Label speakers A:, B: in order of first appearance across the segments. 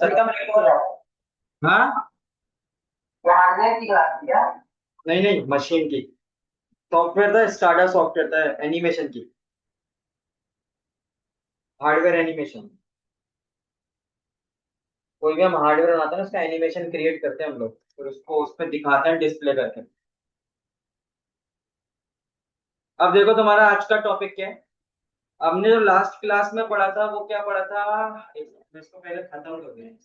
A: सबका मैंने बोला। हाँ।
B: हार्डवेयर की क्लास थी क्या?
A: नहीं नहीं, मशीन की। सॉफ्टवेयर था, स्टाडा सॉफ्टवेयर था, एनिमेशन की। Hardware animation. कोई भी हम हार्डवेयर बनाते हैं ना, उसका एनिमेशन क्रिएट करते हैं हम लोग, फिर उसको उस पर दिखाते हैं डिस्प्ले करके। अब देखो तुम्हारा आज का टॉपिक क्या है। हमने जो लास्ट क्लास में पढ़ा था वो क्या पढ़ा था। एक मिनट, इसको पहले खत्म कर दें।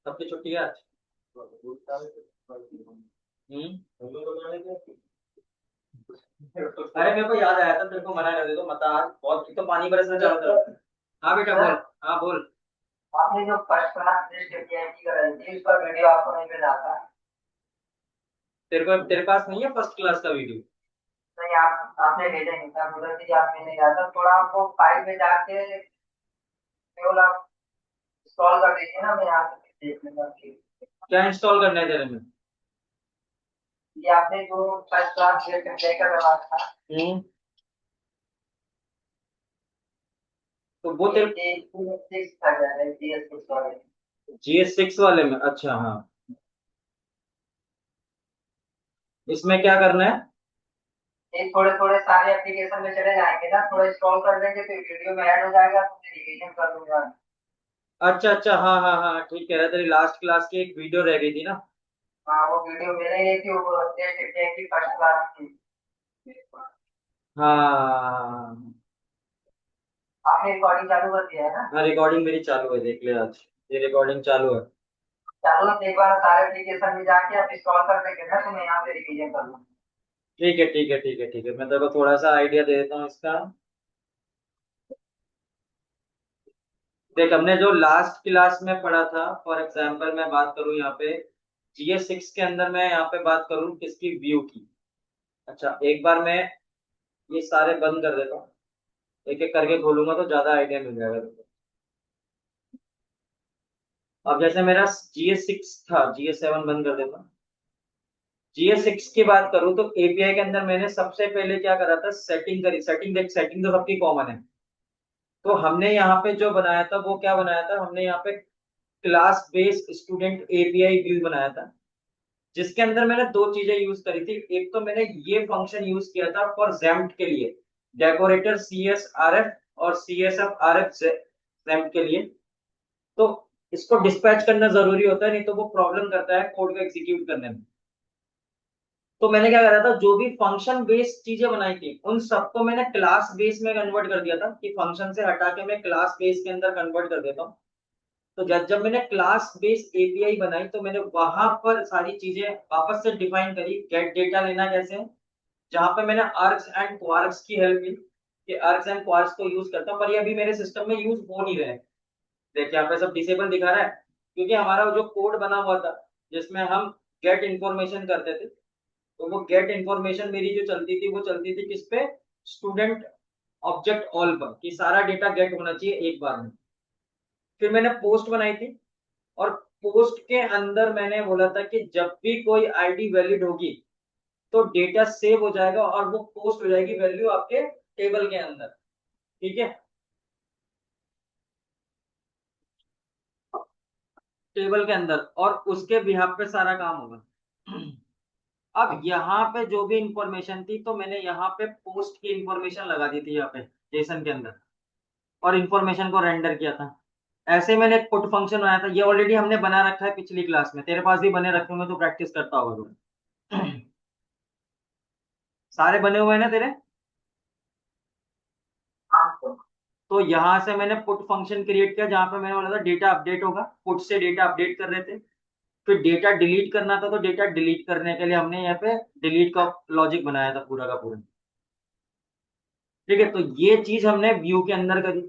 A: सबकी छुट्टी है आज। अरे मेरे को याद आया था, तेरे को मना कर दे तो मत आज, बहुत एक तो पानी बरस रहा चारों तरफ। हाँ बेटा बोल।
B: सर,
A: हाँ बोल।
B: आपने जो फर्स्ट क्लास टेस्ट पीआईटी कराई थी उसका वीडियो आपको नहीं मिला था?
A: तेरे को, तेरे पास नहीं है फर्स्ट क्लास का वीडियो?
B: नहीं, आप आपने भेजा नहीं था, बोला कि आपने नहीं डाला था। थोड़ा आपको फाइल में जाके केवल आप इंस्टॉल कर दीजिए ना, मैं यहाँ से देख लूंगा कि
A: क्या इंस्टॉल करना है तेरे में?
B: ये आपने जो फर्स्ट क्लास टेस्ट लेकर रखा था।
A: हम्म। तो वो
B: ये
A: तेरे
B: सिक्स था जा रहा है, जीएस सिक्स वाले।
A: GS6 वाले में, अच्छा हाँ। इसमें क्या करना है?
B: ये थोड़े थोड़े सारे एप्लीकेशन में चले जाएंगे ना, थोड़ा इंस्टॉल कर देंगे तो वीडियो में ऐड हो जाएगा, तो मैं रिवीजन कर लूंगा।
A: अच्छा अच्छा, हाँ हाँ हाँ, ठीक कह रहा है। तेरी लास्ट क्लास की एक वीडियो रह गई थी ना।
B: हाँ, वो वीडियो मिल ही नहीं थी, वो टेस्ट की फर्स्ट क्लास की।
A: हाँ
B: आपने रिकॉर्डिंग चालू कर दिया है ना?
A: हाँ, रिकॉर्डिंग मेरी चालू है, देख ले आज। ये रिकॉर्डिंग चालू है।
B: चालू है, एक बार सारे एप्लीकेशन में जाके आप इंस्टॉल कर देंगे ना, तो मैं यहाँ पे रिवीजन कर लूंगा।
A: ठीक है ठीक है ठीक है ठीक है, मैं तेरे को थोड़ा सा आइडिया दे देता हूँ इसका। देख, हमने जो लास्ट क्लास में पढ़ा था, फॉर एग्जाम्पल मैं बात करूँ यहाँ पे, GS6 के अंदर मैं यहाँ पे बात करूँ किसकी, व्यू की। अच्छा, एक बार मैं ये सारे बंद कर देता हूँ, एक एक करके खोलूंगा तो ज्यादा आइडिया मिल जाएगा तुमको। अब जैसे मेरा GS6 था, GS7 बंद कर देता हूँ। GS6 की बात करूँ तो API के अंदर मैंने सबसे पहले क्या करा था, सेटिंग करी। सेटिंग, देख सेटिंग तो सबकी कॉमन है। तो हमने यहाँ पे जो बनाया था वो क्या बनाया था, हमने यहाँ पे class based student API view बनाया था, जिसके अंदर मैंने दो चीजें यूज करी थी। एक तो मैंने ये फंक्शन यूज किया था फॉर जैम्प के लिए, डेकोरेटर CSRF और CSFRF जैम्प के लिए। तो इसको डिस्पैच करना जरूरी होता है, नहीं तो वो प्रॉब्लम करता है कोड को एग्जीक्यूट करने में। तो मैंने क्या करा था, जो भी फंक्शन बेस्ड चीजें बनाई थी उन सबको मैंने क्लास बेस में कन्वर्ट कर दिया था, कि फंक्शन से हटा के मैं क्लास बेस के अंदर कन्वर्ट कर देता हूँ। तो जब जब मैंने क्लास बेस्ड API बनाई तो मैंने वहां पर सारी चीजें वापस से डिफाइन करी, गेट डेटा लेना कैसे है, जहां पे मैंने आर्क्स एंड क्वार्क्स की हेल्प ली, कि आर्क्स एंड क्वार्क्स को यूज करता हूँ, पर ये अभी मेरे सिस्टम में यूज हो नहीं रहे हैं। देखिए यहाँ पे सब डिसेबल दिखा रहा है, क्योंकि हमारा जो कोड बना हुआ था जिसमें हम गेट इंफॉर्मेशन करते थे, तो वो गेट इंफॉर्मेशन मेरी जो चलती थी वो चलती थी किस पे, स्टूडेंट ऑब्जेक्ट ऑल पर, कि सारा डेटा गेट होना चाहिए एक बार में। फिर मैंने पोस्ट बनाई थी, और पोस्ट के अंदर मैंने बोला था कि जब भी कोई आईडी वैलिड होगी तो डेटा सेव हो जाएगा और वो पोस्ट हो जाएगी वैल्यू आपके टेबल के अंदर। ठीक है, टेबल के अंदर, और उसके बिहाफ पे सारा काम होगा। अब यहाँ पे जो भी इंफॉर्मेशन थी तो मैंने यहाँ पे पोस्ट की इंफॉर्मेशन लगा दी थी यहाँ पे जेसन के अंदर, और इंफॉर्मेशन को रेंडर किया था। ऐसे मैंने एक पुट फंक्शन बनाया था, ये ऑलरेडी हमने बना रखा है पिछली क्लास में, तेरे पास भी बने रखे होंगे तो प्रैक्टिस करता होगा तू। सारे बने हुए हैं ना तेरे?
B: हाँ तो
A: तो यहां से मैंने पुट फंक्शन क्रिएट किया, जहां पे मैंने बोला था डेटा अपडेट होगा, पुट से डेटा अपडेट कर रहे थे। फिर डेटा डिलीट करना था, तो डेटा डिलीट करने के लिए हमने यहाँ पे डिलीट का लॉजिक बनाया था पूरा का पूरा। ठीक है, तो ये चीज हमने व्यू के अंदर करी।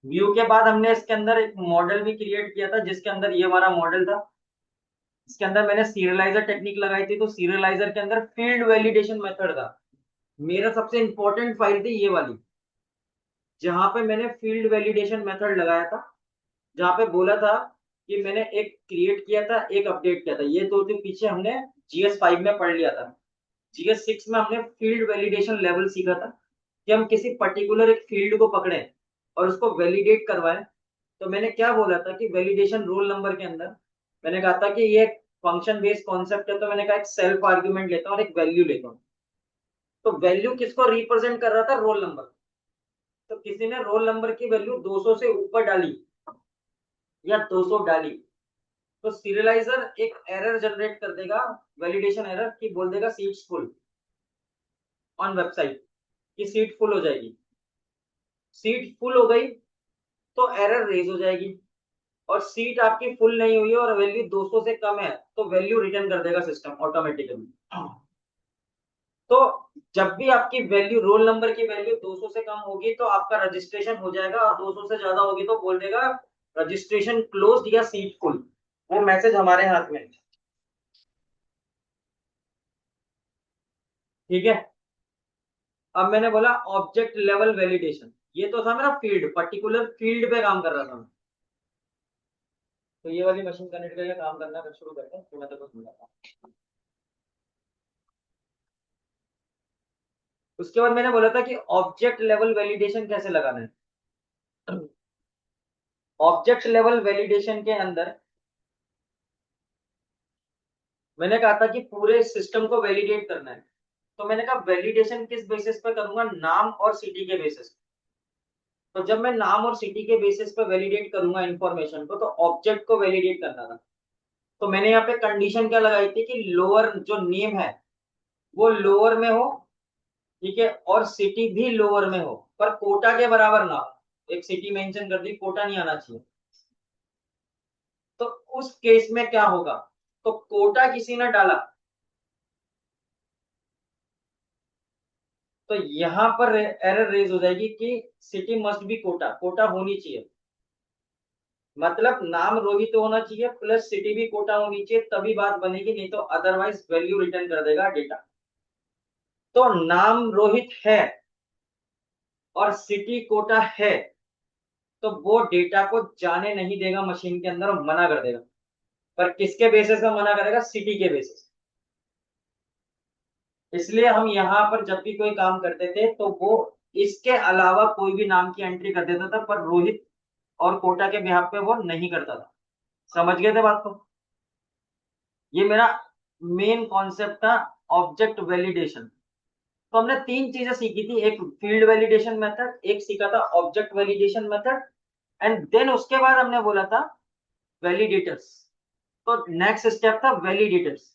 A: व्यू के बाद हमने इसके अंदर एक मॉडल भी क्रिएट किया था, जिसके अंदर ये हमारा मॉडल था। इसके अंदर मैंने सीरियलाइजर टेक्निक लगाई थी, तो सीरियलाइजर के अंदर फील्ड वैलिडेशन मेथड था। मेरा सबसे इंपॉर्टेंट फाइल थी ये वाली, जहां पे मैंने फील्ड वैलिडेशन मेथड लगाया था, जहां पे बोला था कि मैंने एक क्रिएट किया था, एक अपडेट किया था, ये दो दिन पीछे हमने GS5 में पढ़ लिया था। GS6 में हमने फील्ड वैलिडेशन लेवल सीखा था कि हम किसी पर्टिकुलर एक फील्ड को पकड़े और उसको वैलिडेट करवाएं। तो मैंने क्या बोला था कि वैलिडेशन रोल नंबर के अंदर मैंने कहा था कि ये फंक्शन बेस्ड कॉन्सेप्ट है, तो मैंने कहा एक सेल्फ आर्ग्यूमेंट लेता हूँ और एक वैल्यू लेता हूँ। तो वैल्यू किसको रिप्रेजेंट कर रहा था? Roll number. तो किसी ने रोल नंबर की वैल्यू 200 से ऊपर डाली या 200 डाली, तो सीरियलाइजर एक एरर जनरेट कर देगा, वैलिडेशन एरर, की बोल देगा सीट्स फुल ऑन वेबसाइट, की सीट फुल हो जाएगी। सीट फुल हो गई तो एरर रेज हो जाएगी, और सीट आपकी फुल नहीं हुई है और वैल्यू 200 से कम है तो वैल्यू रिटर्न कर देगा सिस्टम ऑटोमेटिकली। तो जब भी आपकी वैल्यू, रोल नंबर की वैल्यू 200 से कम होगी तो आपका रजिस्ट्रेशन हो जाएगा, और 200 से ज्यादा होगी तो बोल देगा रजिस्ट्रेशन क्लोज्ड या सीट फुल। वो मैसेज हमारे हाथ में है। ठीक है। अब मैंने बोला ऑब्जेक्ट लेवल वैलिडेशन, ये तो था मेरा फील्ड, पर्टिकुलर फील्ड पे काम कर रहा था मैं। तो ये वाली मशीन कनेक्ट करके काम करना शुरू करते हैं, तो मैं तो समझाता हूँ। उसके बाद मैंने बोला था कि ऑब्जेक्ट लेवल वैलिडेशन कैसे लगाना है। ऑब्जेक्ट लेवल वैलिडेशन के अंदर मैंने कहा था कि पूरे सिस्टम को वैलिडेट करना है। तो मैंने कहा वैलिडेशन किस बेसिस पे करूंगा? नाम और सिटी के बेसिस पे। तो जब मैं नाम और सिटी के बेसिस पे वैलिडेट करूंगा इंफॉर्मेशन को, तो ऑब्जेक्ट को वैलिडेट करना था। तो मैंने यहाँ पे कंडीशन क्या लगाई थी कि लोअर जो नेम है वो लोअर में हो, ठीक है, और सिटी भी लोअर में हो, पर कोटा के बराबर ना हो। एक सिटी मेंशन कर दी, कोटा नहीं आना चाहिए। तो उस केस में क्या होगा? तो कोटा किसी ने डाला तो यहां पर एरर रेज हो जाएगी कि city must be Kota, Kota होनी चाहिए। मतलब नाम रोहित होना चाहिए प्लस सिटी भी कोटा होनी चाहिए, तभी बात बनेगी, नहीं तो अदरवाइज वैल्यू रिटर्न कर देगा डेटा। तो नाम रोहित है और सिटी कोटा है, तो वो डेटा को जाने नहीं देगा मशीन के अंदर और मना कर देगा। पर किसके बेसिस पे मना करेगा? सिटी के बेसिस। इसलिए हम यहाँ पर जब भी कोई काम करते थे तो वो इसके अलावा कोई भी नाम की एंट्री कर देता था, पर रोहित और कोटा के बिहाफ पे वो नहीं करता था। समझ गए थे बात को? ये मेरा मेन कॉन्सेप्ट था ऑब्जेक्ट वैलिडेशन। तो हमने तीन चीजें सीखी थी, एक फील्ड वैलिडेशन मेथड, एक सीखा था object validation method, and then उसके बाद हमने बोला था वैलिडेटर्स। तो नेक्स्ट स्टेप था वैलिडेटर्स।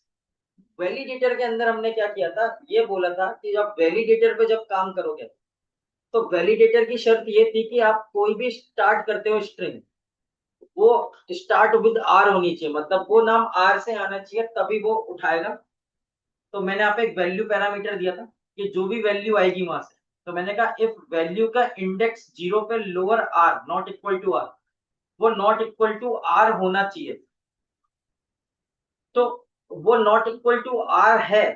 A: वैलिडेटर के अंदर हमने क्या किया था, ये बोला था कि जब वैलिडेटर पे जब काम करोगे तो वैलिडेटर की शर्त ये थी कि आप कोई भी स्टार्ट करते हो स्ट्रिंग, वो स्टार्ट विद आर होनी चाहिए, मतलब वो नाम आर से आना चाहिए तभी वो उठाएगा। तो मैंने यहाँ पे एक वैल्यू पैरामीटर दिया था कि जो भी वैल्यू आएगी वहां से, तो मैंने कहा इफ वैल्यू का इंडेक्स 0 पे lower R not equal to R, वो नॉट इक्वल टू आर होना चाहिए। तो वो नॉट इक्वल टू आर है,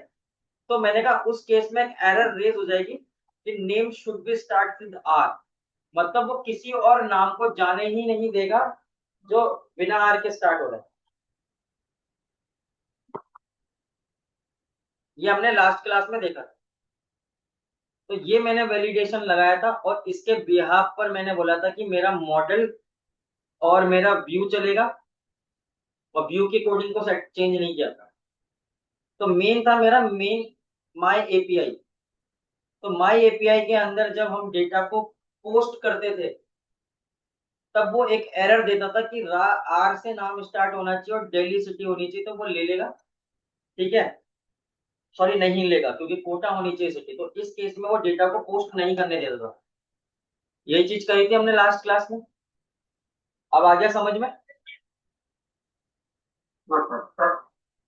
A: तो मैंने कहा उस केस में एक एरर रेज हो जाएगी कि name should be start with R, मतलब वो किसी और नाम को जाने ही नहीं देगा जो बिना आर के स्टार्ट हो रहा है। ये हमने लास्ट क्लास में देखा था। तो ये मैंने वैलिडेशन लगाया था, और इसके बिहाफ पर मैंने बोला था कि मेरा मॉडल और मेरा व्यू चलेगा, और व्यू की कोडिंग को सेट चेंज नहीं किया था। तो मेन था मेरा मेन माई एपीआई। तो माई एपीआई के अंदर जब हम डेटा को पोस्ट करते थे तब वो एक एरर देता था कि आर से नाम स्टार्ट होना चाहिए और दिल्ली सिटी होनी चाहिए, तो वो ले लेगा। ठीक है, सॉरी नहीं लेगा क्योंकि कोटा होनी चाहिए सिटी, तो इस केस में वो डेटा को पोस्ट नहीं करने देता था। यही चीज कही थी हमने लास्ट क्लास में। अब आ गया समझ में?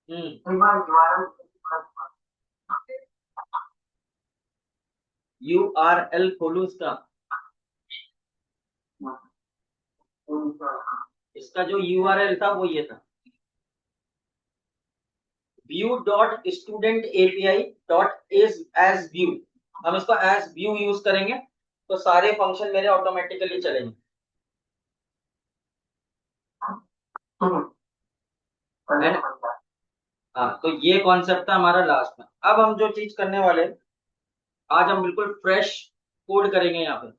A: हम्म। URL खोलू इसका? इसका जो URL था वो ये था, view.studentapi.is as view। हम इसको एज व्यू यूज करेंगे तो सारे फंक्शन मेरे ऑटोमेटिकली चलेंगे। है ना? हाँ, तो ये कॉन्सेप्ट था हमारा लास्ट में। अब हम जो चीज करने वाले हैं, आज हम बिल्कुल फ्रेश कोड करेंगे यहाँ पे।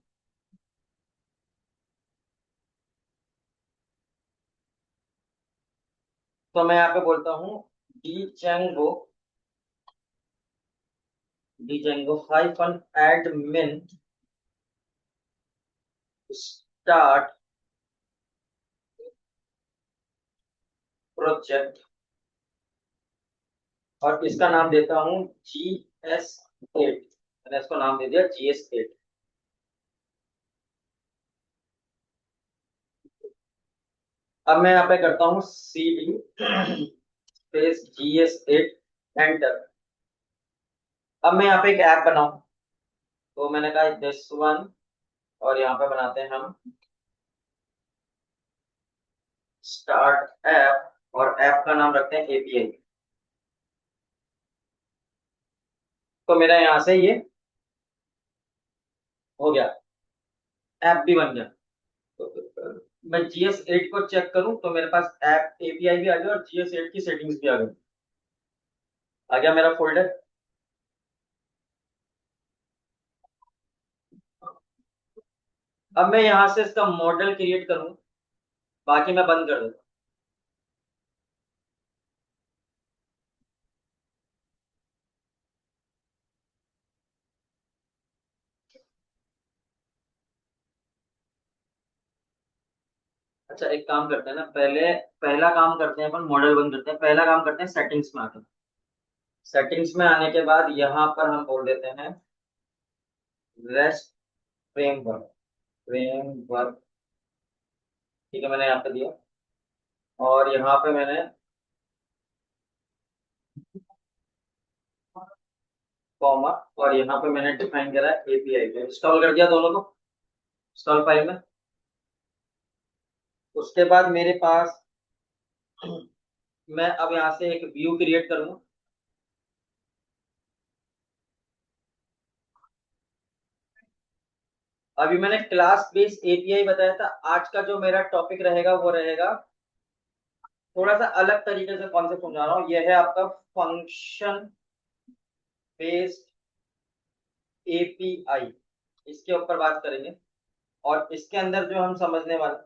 A: तो मैं यहाँ पे बोलता हूँ डीजेंगो, डीजेंगो हाइफन एडमिन स्टार्ट प्रोजेक्ट, और इसका नाम देता हूँ GS8। मैंने इसको नाम दे दिया GS8। अब मैं यहाँ पे करता हूँ CD स्पेस GS8 एंटर। अब मैं यहाँ पे एक ऐप बनाऊं, तो मैंने कहा दिस वन, और यहाँ पे बनाते हैं हम स्टार्ट ऐप, और ऐप का नाम रखते हैं API। तो मेरा यहाँ से ये हो गया, ऐप भी बन गया। तो मैं GS8 को चेक करूं तो मेरे पास ऐप API भी आ गया और GS8 की सेटिंग्स भी आ गई। आ गया मेरा फोल्डर। अब मैं यहाँ से इसका मॉडल क्रिएट करूँ, बाकी मैं बंद कर दूँ। अच्छा, एक काम करते हैं ना, पहले पहला काम करते हैं अपन, मॉडल बंद करते हैं, पहला काम करते हैं सेटिंग्स में आते हैं। सेटिंग्स में आने के बाद यहाँ पर हम बोल देते हैं रेस्ट फ्रेमवर्क, फ्रेमवर्क। ठीक है, मैंने यहाँ पे दिया, और यहाँ पे मैंने कॉमा, और यहाँ पे मैंने डिफाइन करा API को, इंस्टॉल कर दिया दोनों को इंस्टॉल फाइल में। उसके बाद मेरे पास मैं अब यहाँ से एक व्यू क्रिएट करूंगा। अभी मैंने क्लास बेस्ड API बताया था, आज का जो मेरा टॉपिक रहेगा वो रहेगा थोड़ा सा अलग तरीके से कॉन्सेप्ट समझा रहा हूँ। यह है आपका फंक्शन बेस्ड API, इसके ऊपर बात करेंगे। और इसके अंदर जो हम समझने वाले,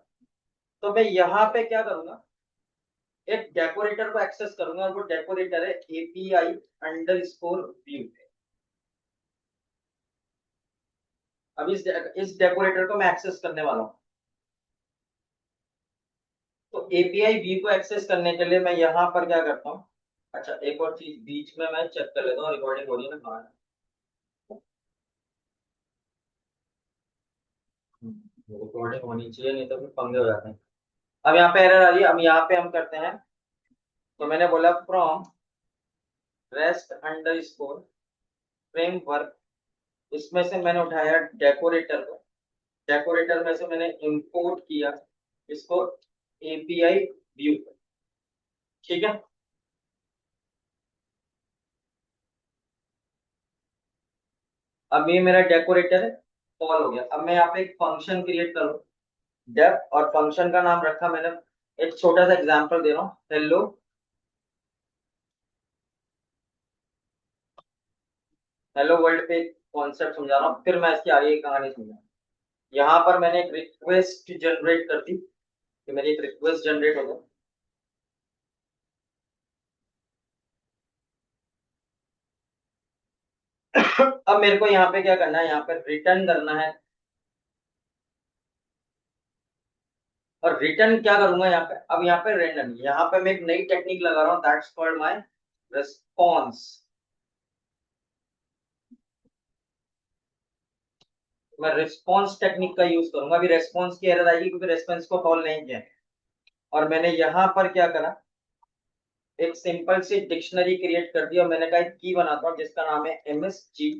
A: तो मैं यहाँ पे क्या करूंगा, एक डेकोरेटर को एक्सेस करूंगा, और वो डेकोरेटर है API अंडरस्कोर व्यू। अब इस डेकोरेटर को मैं एक्सेस करने वाला हूँ। तो API व्यू को एक्सेस करने के लिए मैं यहाँ पर क्या करता हूँ। अच्छा, एक और चीज बीच में मैं चेक कर लेता हूँ, रिकॉर्डिंग हो रही है ना, कहाँ है? रिकॉर्डिंग होनी चाहिए, नहीं तो फिर पंगे हो जाते हैं। अब यहाँ पे एरर आ रही है, अब यहाँ पे हम करते हैं। तो मैंने बोला फ्रॉम रेस्ट अंडरस्कोर फ्रेमवर्क, इसमें से मैंने उठाया डेकोरेटर को, डेकोरेटर में से मैंने इंपोर्ट किया इसको API व्यू। ठीक है, अब ये मेरा डेकोरेटर है, कॉल हो गया। अब मैं यहाँ पे एक फंक्शन क्रिएट करूँ, डेफ, और फंक्शन का नाम रखा मैंने, एक छोटा सा एग्जांपल दे रहा हूँ, हेलो, हेलो वर्ल्ड पे कॉन्सेप्ट समझा रहा हूँ, फिर मैं इसकी आगे की कहानी समझा। यहाँ पर मैंने एक रिक्वेस्ट जनरेट कर दी, कि मेरी एक रिक्वेस्ट जनरेट हो गई। अब मेरे को यहाँ पे क्या करना है, यहाँ पे रिटर्न करना है। और रिटर्न क्या करूंगा यहाँ पे, अब यहाँ पे रेंडम, यहाँ पे मैं एक नई टेक्निक लगा रहा हूँ, दैट्स कॉल्ड माय रिस्पॉन्स। मैं रिस्पॉन्स टेक्निक का यूज करूंगा। अभी रेस्पॉन्स की एरर आएगी क्योंकि रेस्पॉन्स को कॉल नहीं किया है। और मैंने यहाँ पर क्या करा, एक सिंपल सी डिक्शनरी क्रिएट कर दी, और मैंने कहा एक की बनाता हूँ जिसका नाम है MSG,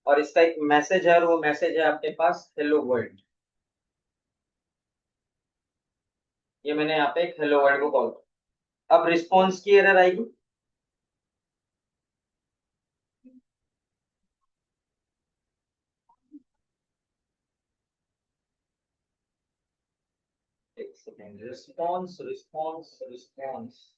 A: और इसका एक मैसेज है, और वो मैसेज है आपके पास हेलो वर्ल्ड। ये मैंने यहाँ पे एक हेलो वर्ल्ड को कॉल। अब रिस्पॉन्स की एरर आएगी, सेकेंड, रिस्पॉन्स रिस्पॉन्स रिस्पॉन्स।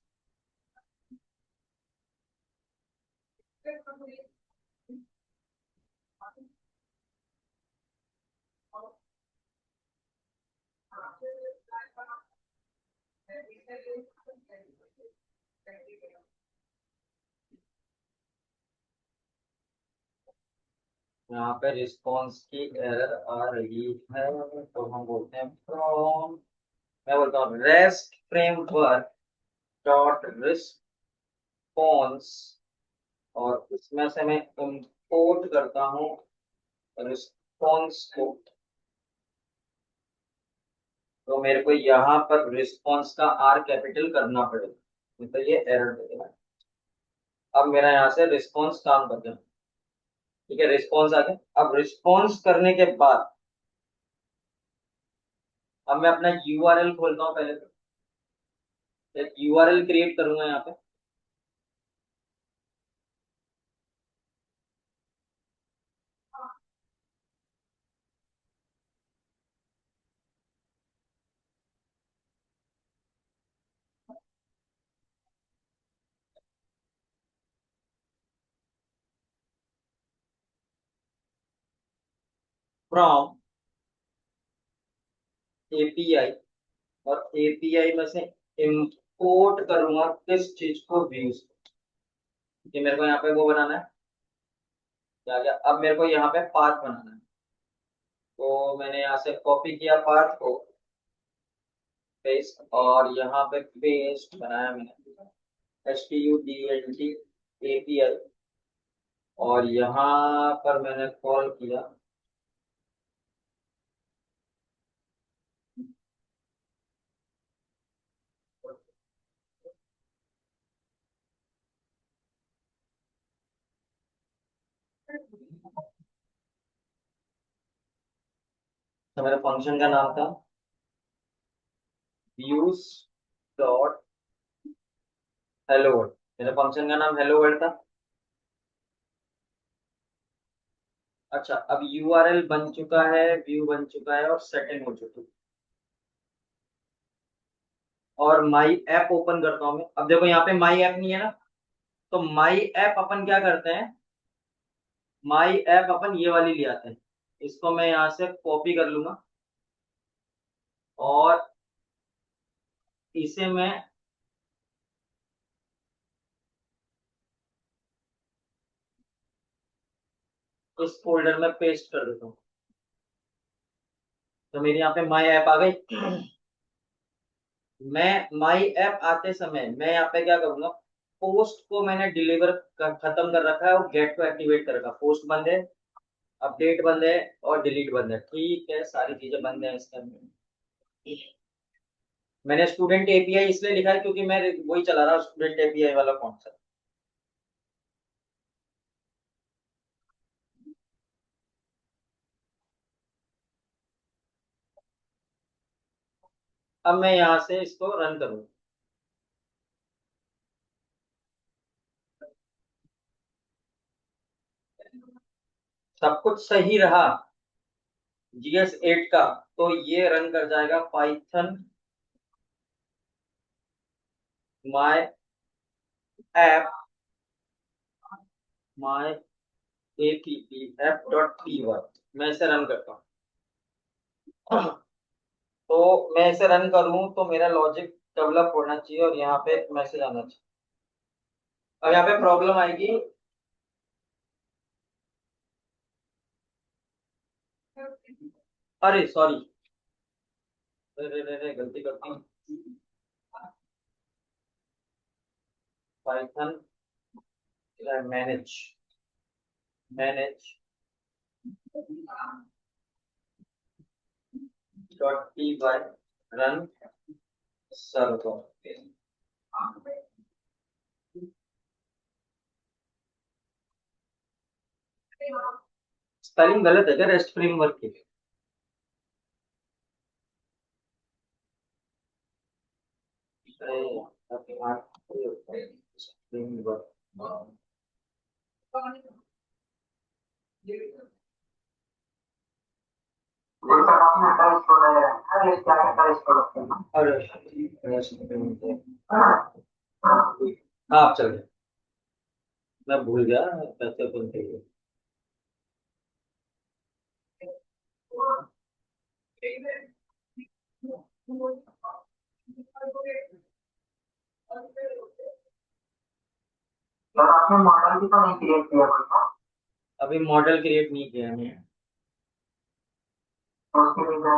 A: यहाँ पे रिस्पॉन्स की एरर आ रही है, तो हम बोलते हैं फ्रॉम, मैं बोलता हूँ रेस्ट फ्रेमवर्क डॉट रिस्पॉन्स, और इसमें से मैं इंपोर्ट करता हूँ रिस्पॉन्स को। तो मेरे को यहाँ पर रिस्पॉन्स का आर कैपिटल करना पड़ेगा, नहीं तो ये एरर देगा। अब मेरा यहाँ से रिस्पॉन्स काम कर गया, ठीक है, रिस्पॉन्स आ गया। अब रिस्पॉन्स करने के बाद अब मैं अपना यूआरएल खोलता हूँ। पहले तो एक यूआरएल क्रिएट करूंगा यहाँ पे। फ्रॉम एपीआई, और एपीआई में से इंपोर्ट करूंगा किस चीज को, व्यूज। ये मेरे को यहाँ पे वो बनाना है, क्या क्या, अब मेरे को यहाँ पे पाथ बनाना है। तो मैंने यहाँ से कॉपी किया पाथ को, पेस्ट, और यहाँ पे पेस्ट बनाया मैंने, STUDLT API, और यहाँ पर मैंने कॉल किया तो मेरे फंक्शन का नाम था व्यूज डॉट हेलो वर्ल्ड। मेरे फंक्शन का नाम हेलो वर्ल्ड था। अच्छा, अब यूआरएल बन चुका है, व्यू बन चुका है, और सेटिंग हो चुकी है। और माई ऐप ओपन करता हूँ मैं। अब देखो यहाँ पे माई ऐप नहीं है ना, तो माई ऐप अपन क्या करते हैं, माई ऐप अपन ये वाली ले आते हैं। इसको मैं यहाँ से कॉपी कर लूंगा, और इसे मैं इस फोल्डर में पेस्ट कर देता हूँ। तो मेरे यहाँ पे माई ऐप आ गई। मैं माई ऐप आते समय मैं यहाँ पे क्या करूंगा, पोस्ट को मैंने डिलीवर खत्म कर रखा है, और गेट को एक्टिवेट कर रखा। पोस्ट बंद है, अपडेट बंद है, और डिलीट बंद है। ठीक है, सारी चीजें बंद है इसके अंदर। मैंने स्टूडेंट एपीआई इसलिए लिखा है क्योंकि मैं वही चला रहा हूँ, स्टूडेंट एपीआई वाला कॉन्सेप्ट। अब मैं यहाँ से इसको रन करूंगा। सब कुछ सही रहा GS8 का, तो ये रन कर जाएगा Python my app, my APP app dot P. मैं इसे रन करता हूँ। तो मैं इसे रन करूँ तो मेरा लॉजिक डेवलप होना चाहिए, और यहाँ पे एक मैसेज आना चाहिए। अब यहाँ पे प्रॉब्लम आएगी। अरे सॉरी, गलती करती हूँ। Python manage manage dot P Y run server. Spelling गलत है क्या रेस्ट फ्रेमवर्क की? फ्रेमवर्क,
B: जैसा आपने अटैच हो रहा है, अरे क्या अटैच प्रोडक्ट है।
A: अरे हाँ आप चल रहे, मैं भूल गया पैसे कौन थे ये।
B: सर आपने मॉडल भी तो नहीं क्रिएट किया कोई सा,
A: अभी मॉडल क्रिएट नहीं किया है।
B: तो उसके लिए मैं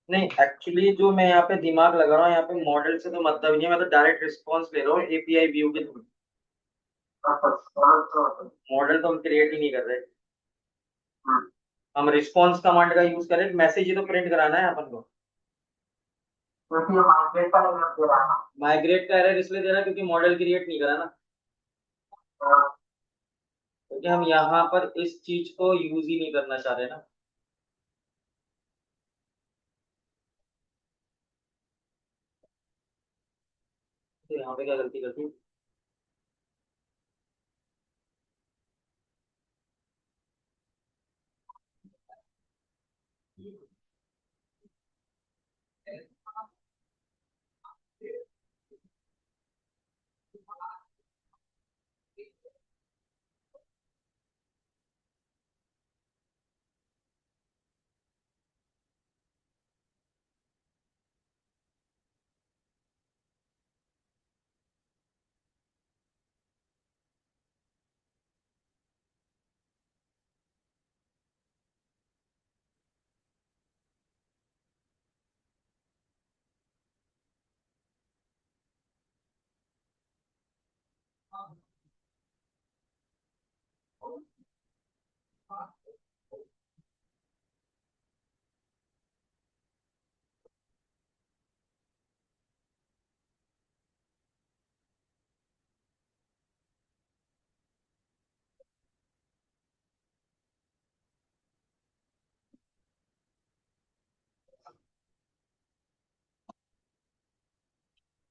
A: नहीं एक्चुअली जो मैं यहाँ पे दिमाग लगा रहा हूँ, यहाँ पे मॉडल से तो मतलब नहीं है, मैं तो डायरेक्ट रिस्पॉन्स ले रहा हूँ एपीआई व्यू के थ्रू। मॉडल तो हम क्रिएट ही नहीं कर रहे, हम रिस्पॉन्स कमांड का यूज करें, मैसेज ही तो प्रिंट कराना है अपन को।
B: क्योंकि ये माइग्रेट का नहीं दे रहा है ना।
A: माइग्रेट का एरर इसलिए दे रहा है क्योंकि मॉडल क्रिएट नहीं करा ना, क्योंकि हम यहाँ पर इस चीज को यूज ही नहीं करना चाह रहे ना। तो यहाँ पे क्या गलती करती,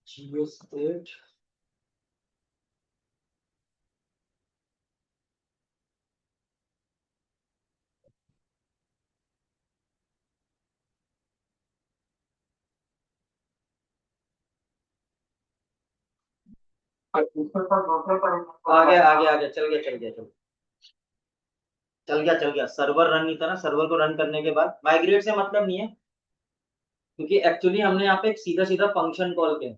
A: जियो स्टेट।
B: इसके ऊपर दूसरे पर
A: आगे आगे आगे चल गया चल गया चल गया सर्वर रन नहीं था ना, सर्वर को रन करने के बाद माइग्रेट से मतलब नहीं है, क्योंकि एक्चुअली हमने यहाँ पे एक सीधा सीधा फंक्शन कॉल किया।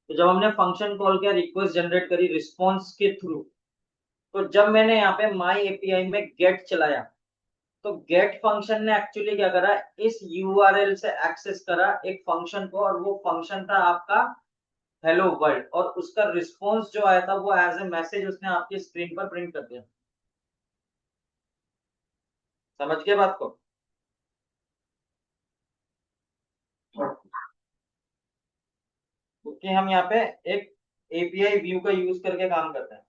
A: तो जब हमने फंक्शन कॉल किया, रिक्वेस्ट जनरेट करी रिस्पॉन्स के थ्रू, तो जब मैंने यहाँ पे माई एपीआई में गेट चलाया, तो गेट फंक्शन ने एक्चुअली क्या करा, इस यूआरएल से एक्सेस करा एक फंक्शन को, और वो फंक्शन था आपका हेलो वर्ल्ड, और उसका रिस्पॉन्स जो आया था वो एज ए मैसेज उसने आपकी स्क्रीन पर प्रिंट कर दिया। समझ गए बात को। क्योंकि हम यहाँ पे एक एपीआई व्यू का यूज करके काम करते हैं।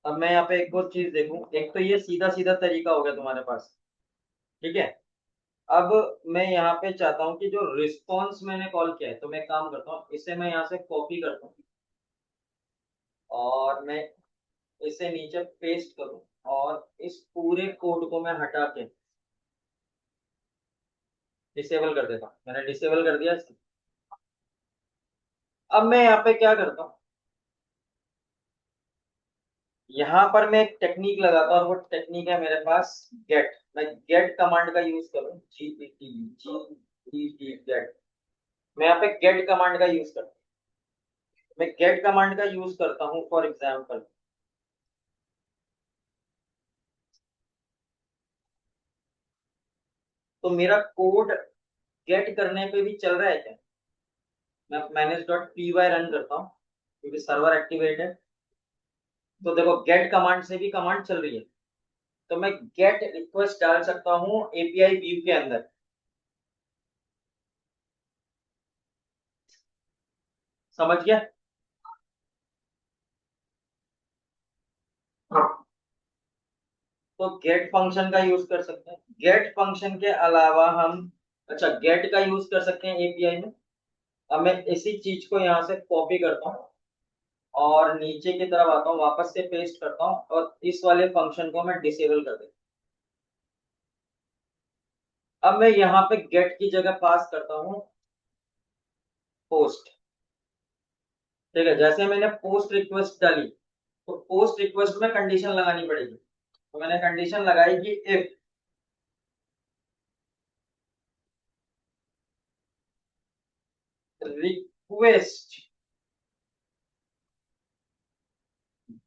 A: अब मैं यहाँ पे एक और चीज देखूं, एक तो ये सीधा सीधा तरीका हो गया तुम्हारे पास, ठीक है। अब मैं यहाँ पे चाहता हूँ कि जो रिस्पॉन्स मैंने कॉल किया है, तो मैं काम करता हूँ, इसे मैं यहाँ से कॉपी करता हूँ और मैं इसे नीचे पेस्ट करूँ, और इस पूरे कोड को मैं हटा के डिसेबल कर देता हूँ। मैंने डिसेबल कर दिया इसको। अब मैं यहाँ पे क्या करता हूँ, यहाँ पर मैं एक टेक्निक लगाता हूँ, और वो टेक्निक है मेरे पास गेट। मैं गेट कमांड का यूज करूँ, जी गेट। मैं यहाँ पे गेट कमांड का यूज करता हूँ। मैं गेट कमांड का यूज करता हूँ फॉर एग्जाम्पल, तो मेरा कोड गेट करने पे भी चल रहा है क्या। मैं manage dot P Y run करता हूँ क्योंकि सर्वर एक्टिवेट है, तो देखो गेट कमांड से भी कमांड चल रही है। तो मैं गेट रिक्वेस्ट डाल सकता हूँ एपीआई व्यू के अंदर। समझ गया? तो गेट फंक्शन का यूज कर सकते हैं। गेट फंक्शन के अलावा हम, अच्छा, गेट का यूज कर सकते हैं एपीआई में। अब मैं इसी चीज को यहाँ से कॉपी करता हूँ और नीचे की तरफ आता हूँ, वापस से पेस्ट करता हूँ और इस वाले फंक्शन को मैं डिसेबल कर देता हूँ। अब मैं यहाँ पे गेट की जगह पास करता हूँ पोस्ट। ठीक है, जैसे मैंने पोस्ट रिक्वेस्ट डाली तो पोस्ट रिक्वेस्ट में कंडीशन लगानी पड़ेगी। तो मैंने कंडीशन लगाई कि इफ रिक्वेस्ट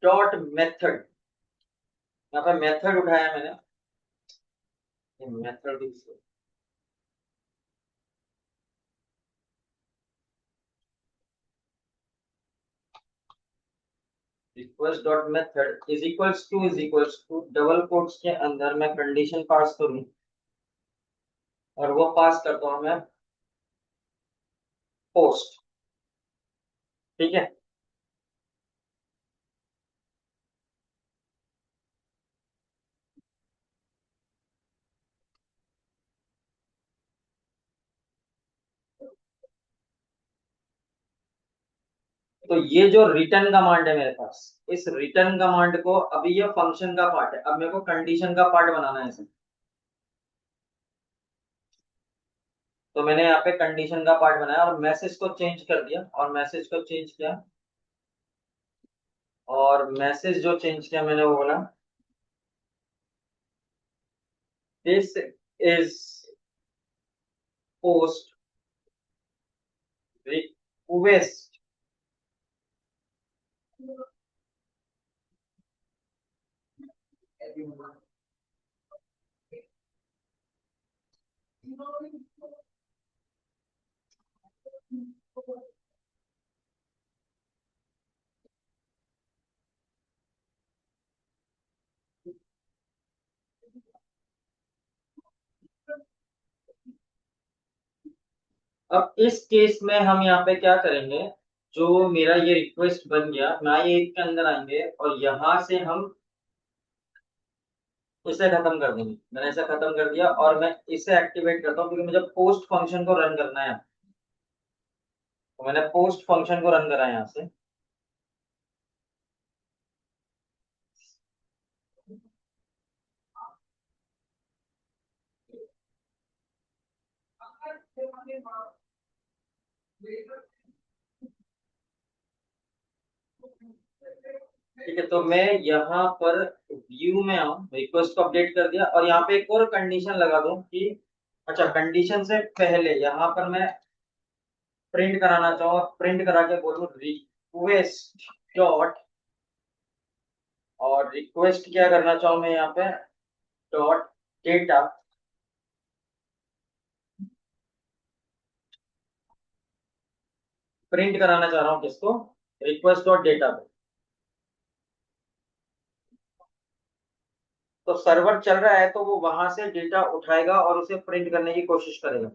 A: डॉट मेथड, यहाँ पे मेथड उठाया मैंने, method request dot method is equals to double quotes के अंदर मैं कंडीशन पास करूं और वो पास करता हूं मैं पोस्ट। ठीक है, तो ये जो रिटर्न कमांड है मेरे पास, इस रिटर्न कमांड को, अभी ये फंक्शन का पार्ट है, अब मेरे को कंडीशन का पार्ट बनाना है इसे। तो मैंने यहाँ पे कंडीशन का पार्ट बनाया और मैसेज को चेंज कर दिया, और मैसेज को चेंज किया, और मैसेज जो चेंज किया मैंने वो बोला दिस इज पोस्ट रिक्वेस्ट। अब इस केस में हम यहाँ पे क्या करेंगे, जो मेरा ये रिक्वेस्ट बन गया, मैं ये के अंदर आएंगे और यहाँ से हम इसे खत्म कर देंगे। मैंने इसे खत्म कर दिया और मैं इसे एक्टिवेट करता हूँ क्योंकि मुझे पोस्ट फंक्शन को रन करना है। तो मैंने पोस्ट फंक्शन को रन करा है यहाँ से। ठीक है, तो मैं यहाँ पर व्यू में आऊँ, रिक्वेस्ट को अपडेट कर दिया और यहाँ पे एक और कंडीशन लगा दूं कि, अच्छा, कंडीशन से पहले यहाँ पर मैं प्रिंट कराना चाहूँ, प्रिंट करा के बोलूँ रिक्वेस्ट डॉट, और रिक्वेस्ट क्या करना चाहूँ मैं यहाँ पे, डॉट डेटा। प्रिंट कराना चाह रहा हूँ किसको, रिक्वेस्ट डॉट डेटा पे। तो सर्वर चल रहा है तो वो वहां से डेटा उठाएगा और उसे प्रिंट करने की कोशिश करेगा।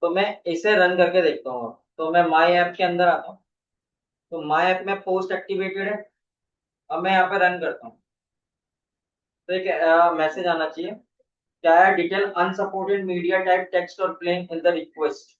A: तो मैं इसे रन करके देखता हूँ। तो मैं माई ऐप के अंदर आता हूँ, तो माई ऐप में पोस्ट एक्टिवेटेड है। अब मैं यहाँ पे रन करता हूँ तो एक मैसेज आना चाहिए, क्या है, detail unsupported media type text और प्लेन इन द रिक्वेस्ट।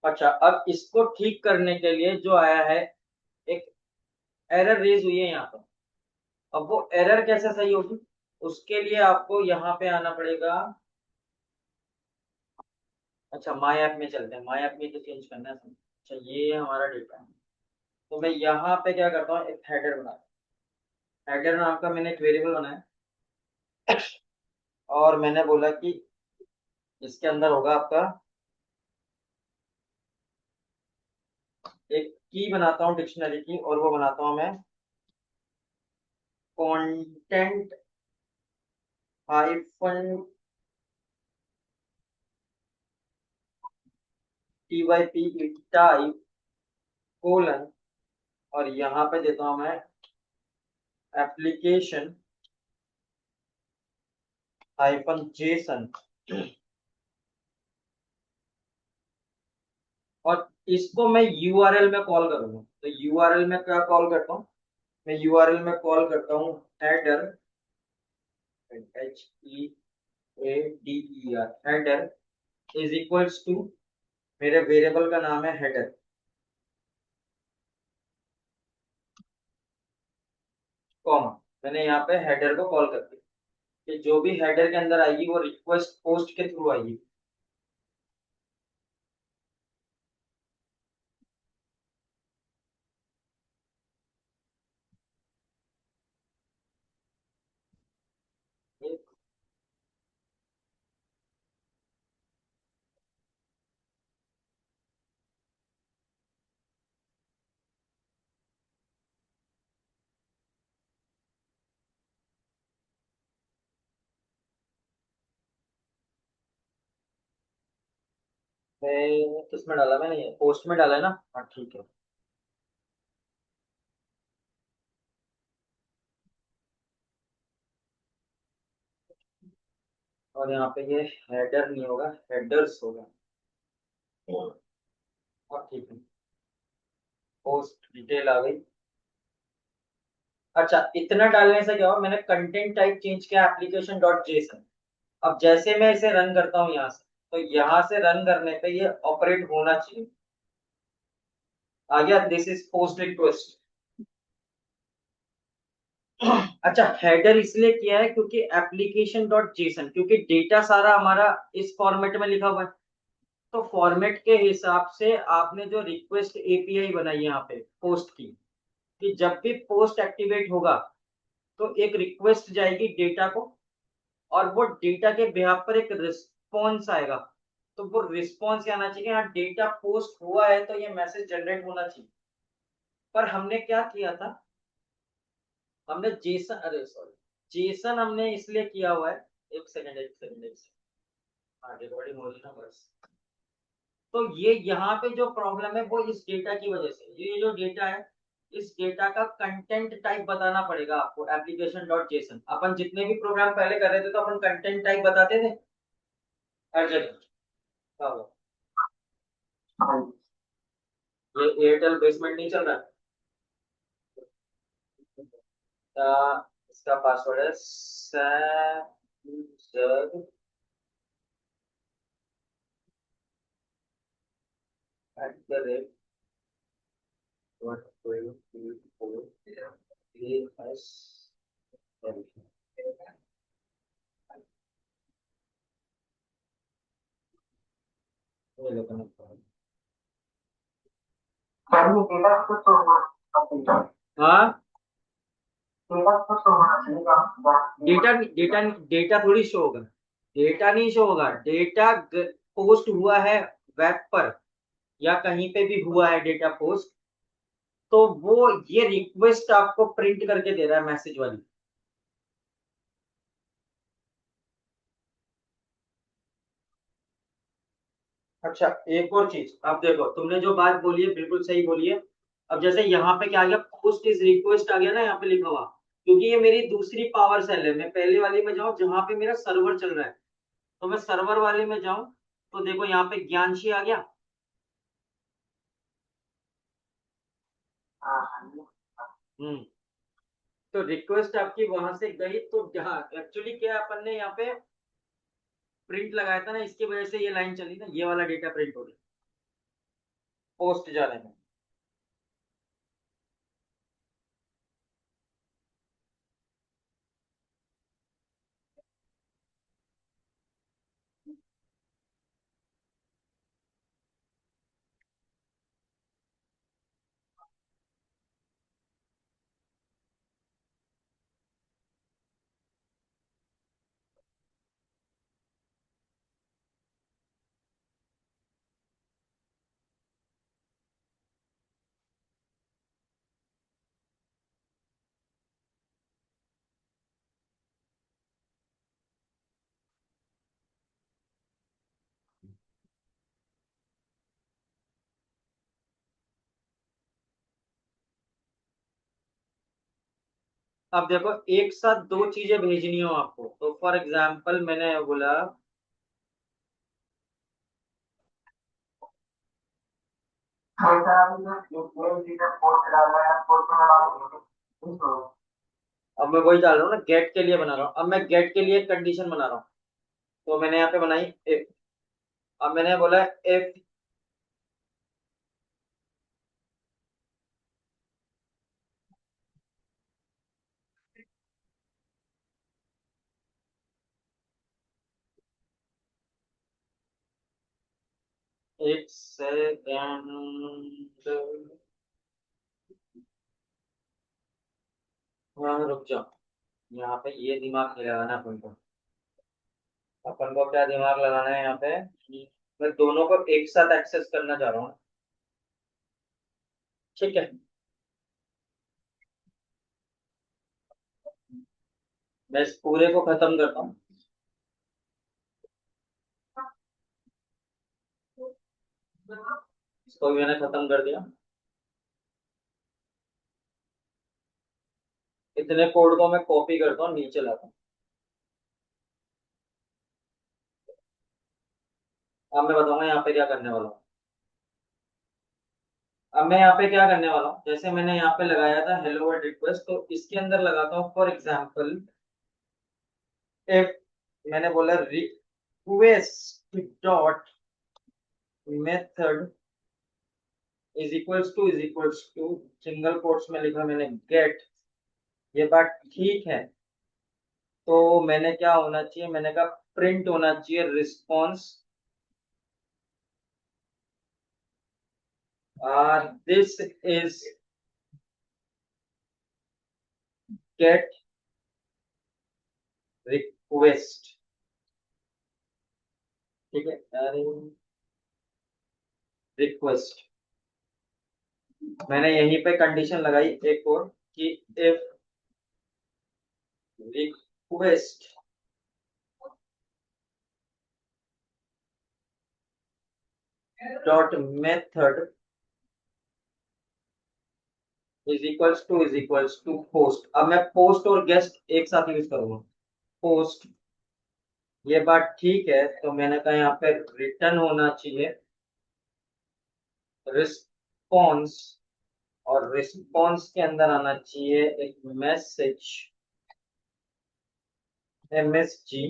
A: अच्छा, अब इसको ठीक करने के लिए जो आया है, एक एरर रेज हुई है यहाँ पर। अब वो एरर कैसे सही होगी, उसके लिए आपको यहाँ पे आना पड़ेगा। अच्छा, माई ऐप में चलते हैं, माई ऐप में तो चेंज करना है। अच्छा, ये हमारा डेटा है। तो मैं यहाँ पे क्या करता हूँ, एक हेडर बना, हेडर नाम का मैंने एक वेरिएबल बनाया, और मैंने बोला कि इसके अंदर होगा आपका एक की बनाता हूँ डिक्शनरी की, और वो बनाता हूँ मैं content hyphen TYP type colon, और यहाँ पे देता हूँ मैं एप्लीकेशन हाइफन जेसन। और इसको मैं यूआरएल में कॉल करूंगा, तो यूआरएल में क्या कॉल करता हूँ, मैं यूआरएल में कॉल करता हूँ header, HEADER, header is equals to, मेरे वेरिएबल का नाम है हेडर, कॉमा, मैंने यहाँ पे हेडर को कॉल कर दिया कि जो भी हेडर के अंदर आएगी वो रिक्वेस्ट पोस्ट के थ्रू आएगी। मैं किसमें डाला, मैंने ये पोस्ट में डाला है ना, हाँ ठीक है। और यहाँ पे ये हेडर नहीं होगा, हेडर्स होगा, और ठीक है, पोस्ट डिटेल आ गई। अच्छा, इतना डालने से क्या हुआ, मैंने कंटेंट टाइप चेंज किया एप्लीकेशन डॉट जेसन। अब जैसे मैं इसे रन करता हूँ यहाँ से, तो यहाँ से रन करने पे ये ऑपरेट होना चाहिए, आ गया, दिस इज पोस्ट रिक्वेस्ट। अच्छा, हेडर इसलिए किया है क्योंकि एप्लीकेशन डॉट जेसन, क्योंकि डेटा सारा हमारा इस फॉर्मेट में लिखा हुआ है, तो फॉर्मेट के हिसाब से आपने जो रिक्वेस्ट एपीआई बनाई है यहाँ पे पोस्ट की, कि जब भी पोस्ट एक्टिवेट होगा तो एक रिक्वेस्ट जाएगी डेटा को, और वो डेटा के बिहाफ पर एक रिस्पॉन्स आएगा। तो वो रिस्पॉन्स आना चाहिए, हाँ डेटा पोस्ट हुआ है तो ये मैसेज जनरेट होना चाहिए। पर हमने क्या किया था, हमने जेसन, अरे सॉरी, जेसन हमने इसलिए किया हुआ है, एक सेकंड एक सेकंड एक सेकंड, हाँ रिकॉर्डिंग हो रही ना बस। तो ये यहाँ पे जो प्रॉब्लम है वो इस डेटा की वजह से, ये जो डेटा है इस डेटा का कंटेंट टाइप बताना पड़ेगा आपको एप्लीकेशन डॉट जेसन। अपन जितने भी प्रोग्राम पहले कर रहे थे तो अपन कंटेंट टाइप बताते थे हर जगह। हाँ, ये एयरटेल बेसमेंट नहीं चल रहा है। इसका पासवर्ड है Samsung at the rate
B: Jadi tidak sesuai dengan
A: हाँ,
B: tidak sesuai dengan
A: data data data थोड़ी शो होगा, डेटा नहीं शो होगा, डेटा पोस्ट हुआ है वेब पर या कहीं पे भी हुआ है डेटा पोस्ट, तो वो ये रिक्वेस्ट आपको प्रिंट करके दे रहा है मैसेज वाली। अच्छा, एक और चीज, अब देखो तुमने जो बात बोली है बिल्कुल सही बोली है। अब जैसे यहाँ पे क्या आ गया, पोस्ट इज रिक्वेस्ट आ गया ना यहाँ पे लिखा हुआ, क्योंकि ये मेरी दूसरी पावर सेल है। मैं पहले वाली में जाऊँ जहां पे मेरा सर्वर चल रहा है, तो मैं सर्वर वाले में जाऊं, तो देखो यहाँ पे ज्ञानशी आ गया। हम्म, तो रिक्वेस्ट आपकी वहां से गई, तो एक्चुअली क्या अपन ने यहाँ पे प्रिंट लगाया था ना, इसकी वजह से ये लाइन चली ना, ये वाला डेटा प्रिंट हो गया पोस्ट जाने में। अब देखो एक साथ दो चीजें भेजनी हो आपको, तो फॉर एग्जाम्पल मैंने बोला
B: भाई साहब जो गेम लीडर पोस्ट डाला है पोस्ट में डालो।
A: अब मैं वही डाल रहा हूँ ना, गेट के लिए बना रहा हूँ। अब मैं गेट के लिए एक कंडीशन बना रहा हूँ, तो मैंने यहाँ पे बनाई इफ। अब मैंने बोला इफ एक सेकेंड, हाँ रुक जाओ, यहाँ पे ये दिमाग नहीं लगाना अपन को। अपन को क्या दिमाग लगाना है यहाँ पे, मैं दोनों को एक साथ एक्सेस करना चाह रहा हूँ। ठीक है, मैं इस पूरे को खत्म करता हूँ। इसको भी मैंने खत्म कर दिया। इतने कोड को मैं कॉपी करता हूँ, नीचे लाता हूँ। अब मैं बताऊंगा यहाँ पे क्या करने वाला हूँ। अब मैं यहाँ पे क्या करने वाला हूँ, जैसे मैंने यहाँ पे लगाया था हेलो वर्ल्ड रिक्वेस्ट, तो इसके अंदर लगाता हूँ फॉर एग्जाम्पल इफ, मैंने बोला request dot method is equals to single quotes में लिखा मैंने गेट। ये बात ठीक है, तो मैंने क्या होना चाहिए, मैंने कहा प्रिंट होना चाहिए response this is get request. ठीक है, अरे रिक्वेस्ट, मैंने यहीं पे कंडीशन लगाई एक और कि if request dot method is equals to post. अब मैं पोस्ट और गेस्ट एक साथ यूज करूंगा, पोस्ट। ये बात ठीक है, तो मैंने कहा यहाँ पे रिटर्न होना चाहिए रिस्पॉन्स, और रिस्पॉन्स के अंदर आना चाहिए एक मैसेज MSG,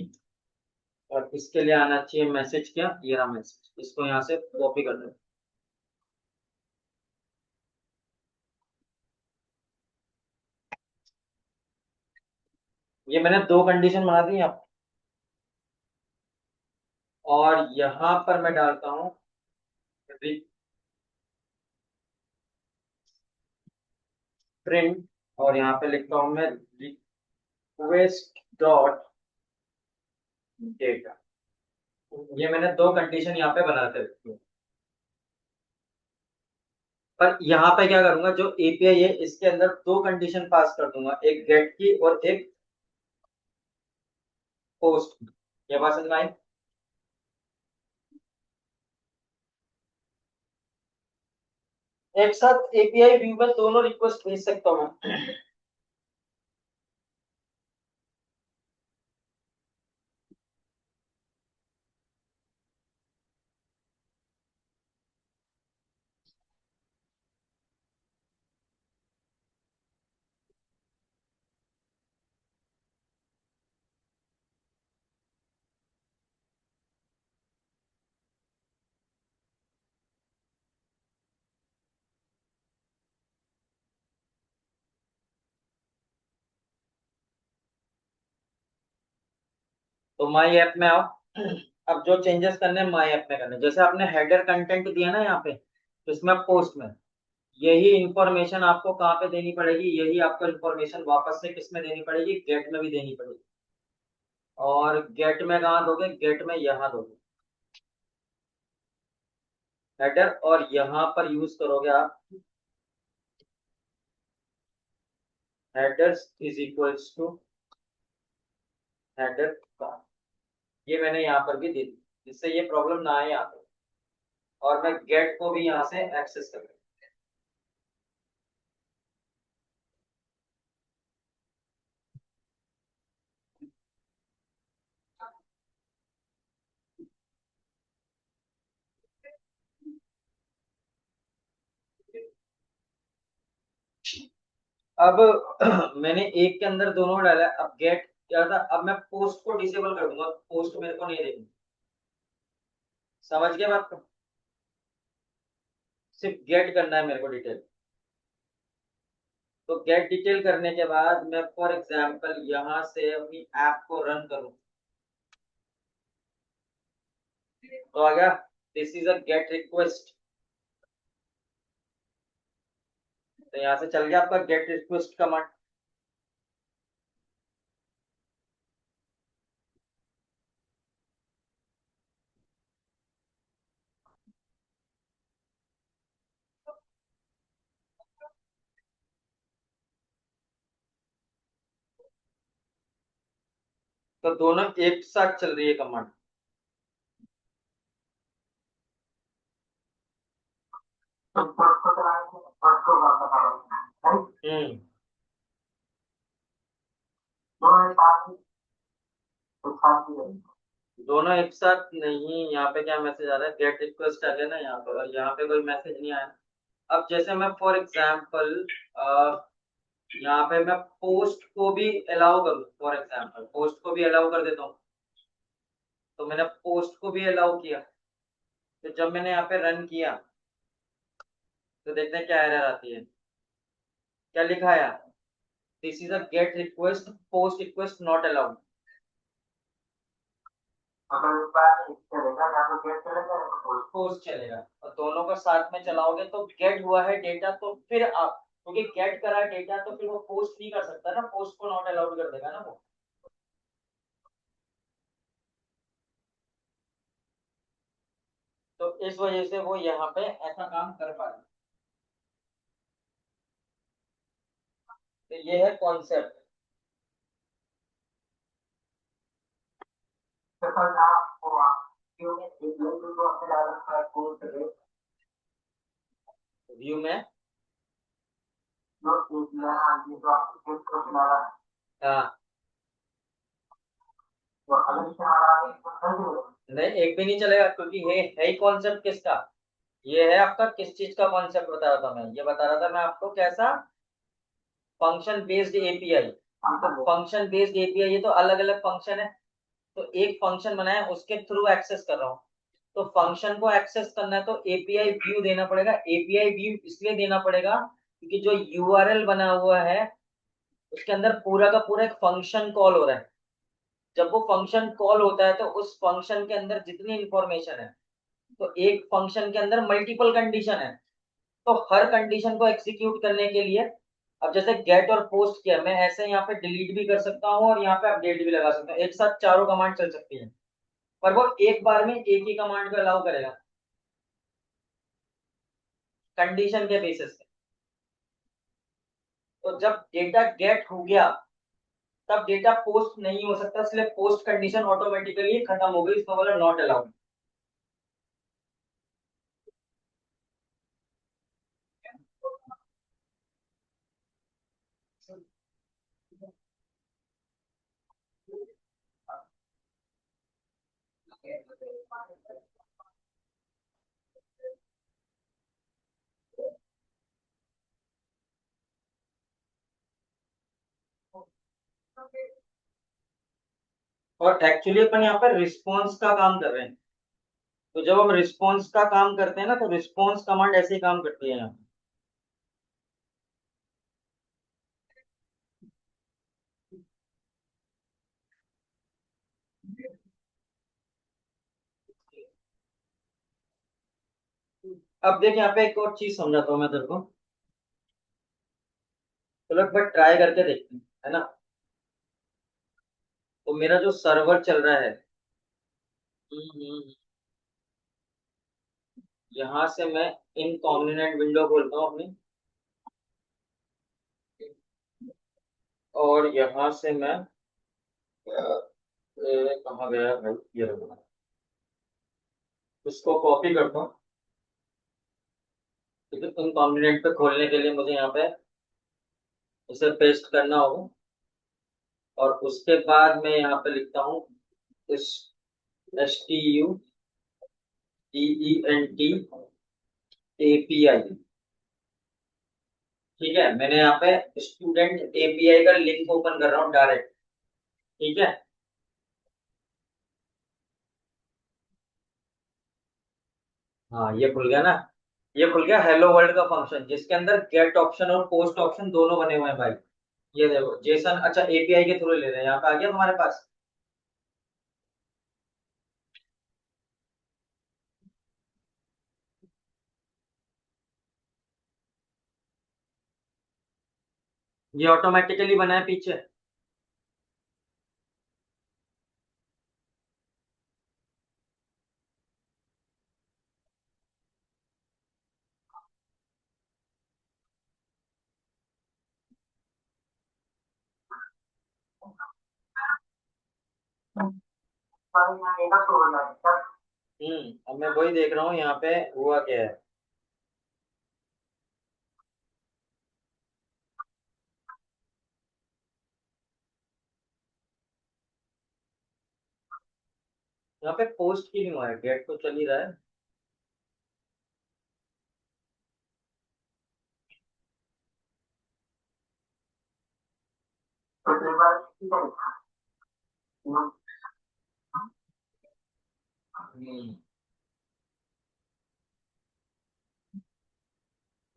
A: और इसके लिए आना चाहिए मैसेज क्या, ये रहा मैसेज। इसको यहाँ से कॉपी कर दो। ये मैंने दो कंडीशन बना दी आप, और यहाँ पर मैं डालता हूँ प्रिंट, और यहाँ पे लिखता हूँ मैं रिक्वेस्ट डॉट डेटा। ये मैंने दो कंडीशन यहाँ पे बना थे, पर यहाँ पे क्या करूंगा, जो एपीआई है इसके अंदर दो कंडीशन पास कर दूंगा, एक गेट की और एक पोस्ट की। ये बात समझ में आई। एक साथ एपीआई व्यू में दोनों रिक्वेस्ट भेज सकता हूँ मैं। तो माई ऐप में आओ। अब जो चेंजेस करने हैं माई ऐप में करने हैं। जैसे आपने हेडर कंटेंट दिया ना यहाँ पे, तो इसमें पोस्ट में यही इंफॉर्मेशन आपको कहाँ पे देनी पड़ेगी, यही आपको इंफॉर्मेशन वापस से किस में देनी पड़ेगी, गेट में भी देनी पड़ेगी। और गेट में कहाँ दोगे, गेट में यहाँ दोगे हेडर, और यहाँ पर यूज करोगे आप headers is equals to header का। ये मैंने यहाँ पर भी दे दी, जिससे ये प्रॉब्लम ना आए यहाँ पे, और मैं गेट को भी यहाँ से एक्सेस कर। अब मैंने एक के अंदर दोनों डाला है, अब गेट क्या था, अब मैं पोस्ट को डिसेबल कर दूंगा, पोस्ट मेरे को नहीं देनी। समझ गए बात को? सिर्फ गेट करना है मेरे को डिटेल। तो गेट डिटेल करने के बाद मैं फॉर एग्जांपल यहां से अपनी ऐप को रन करूं, तो आ गया this is a gate request. तो यहां से चल गया आपका गेट रिक्वेस्ट कमांड। तो दोनों एक साथ चल रही है कमांड। हम्म। दोनों एक साथ नहीं, यहाँ पे क्या मैसेज आ रहा है, गेट रिक्वेस्ट आ गया ना यहाँ पर, और यहाँ पे कोई मैसेज नहीं आया। अब जैसे मैं फॉर एग्जाम्पल यहाँ पे मैं पोस्ट को भी अलाउ करूँ, फॉर एग्जाम्पल पोस्ट को भी अलाउ कर देता हूँ। तो मैंने पोस्ट को भी अलाउ किया, तो जब मैंने यहाँ पे रन किया तो देखते हैं क्या एरर आती है। क्या लिखा है, this is a gate request, post request not allowed. Post चलेगा, और दोनों का साथ में चलाओगे तो गेट हुआ है डेटा, तो फिर आप क्योंकि गेट करा डेटा तो फिर वो पोस्ट नहीं कर सकता ना, पोस्ट को नॉट अलाउड कर देगा ना वो। तो इस वजह से वो यहाँ पे ऐसा काम कर पा रहा है। तो ये है कॉन्सेप्ट। व्यू में हाँ, नहीं एक भी नहीं चलेगा, क्योंकि है ही कॉन्सेप्ट किसका, ये है आपका किस चीज का कॉन्सेप्ट बता रहा था मैं, ये बता रहा था मैं आपको कैसा, फंक्शन बेस्ड एपीआई। तो फंक्शन बेस्ड एपीआई, ये तो अलग अलग फंक्शन है, तो एक फंक्शन बनाया उसके थ्रू एक्सेस कर रहा हूँ। तो फंक्शन को एक्सेस करना है तो एपीआई व्यू देना पड़ेगा। एपीआई व्यू इसलिए देना पड़ेगा क्योंकि जो यूआरएल बना हुआ है उसके अंदर पूरा का पूरा एक फंक्शन कॉल हो रहा है। जब वो फंक्शन कॉल होता है तो उस फंक्शन के अंदर जितनी इंफॉर्मेशन है, तो एक फंक्शन के अंदर मल्टीपल कंडीशन है, तो हर कंडीशन को एग्जीक्यूट करने के लिए, अब जैसे गेट और पोस्ट किया, मैं ऐसे यहाँ पे डिलीट भी कर सकता हूँ और यहाँ पे अपडेट भी लगा सकता हूँ, एक साथ चारों कमांड चल सकती है। पर वो एक बार में एक ही कमांड को अलाउ करेगा, कंडीशन के बेसिस पे। तो जब डेटा गेट हो गया तब डेटा पोस्ट नहीं हो सकता, इसलिए पोस्ट कंडीशन ऑटोमेटिकली खत्म हो गई, इसको बोला नॉट अलाउड। और एक्चुअली अपन यहाँ पर रिस्पॉन्स का काम कर रहे हैं, तो जब हम रिस्पॉन्स का काम करते हैं ना तो रिस्पॉन्स कमांड ऐसे ही काम करती है यहाँ। अब देख यहाँ पे एक और चीज समझाता हूँ मैं तेरे को, चलो एक बार ट्राई करके देखते हैं, है ना। तो मेरा जो सर्वर चल रहा है, यहाँ से मैं इनकॉन्विनेंट विंडो खोलता हूँ अपनी, और यहाँ से मैं कहाँ गया भाई, ये रखा, उसको कॉपी करता हूँ। लेकिन इनकॉन्विनेंट पे खोलने के लिए मुझे यहाँ पे इसे पेस्ट करना होगा, और उसके बाद मैं यहाँ पे लिखता हूँ इस STUDENT API, ठीक है, मैंने यहाँ पे स्टूडेंट एपीआई का लिंक ओपन कर रहा हूँ डायरेक्ट। ठीक है, हाँ ये खुल गया ना। ये खुल गया हेलो वर्ल्ड का फंक्शन, जिसके अंदर गेट ऑप्शन और पोस्ट ऑप्शन दोनों बने हुए हैं भाई। ये देखो जेसन, अच्छा एपीआई के थ्रू ले रहे हैं, यहाँ पे आ गया तुम्हारे पास। ये ऑटोमेटिकली बना है पीछे। अब मैं वही देख रहा हूँ यहाँ पे हुआ क्या है। यहाँ पे पोस्ट की नहीं हुआ है, गेट तो चल ही रहा है। हम्म,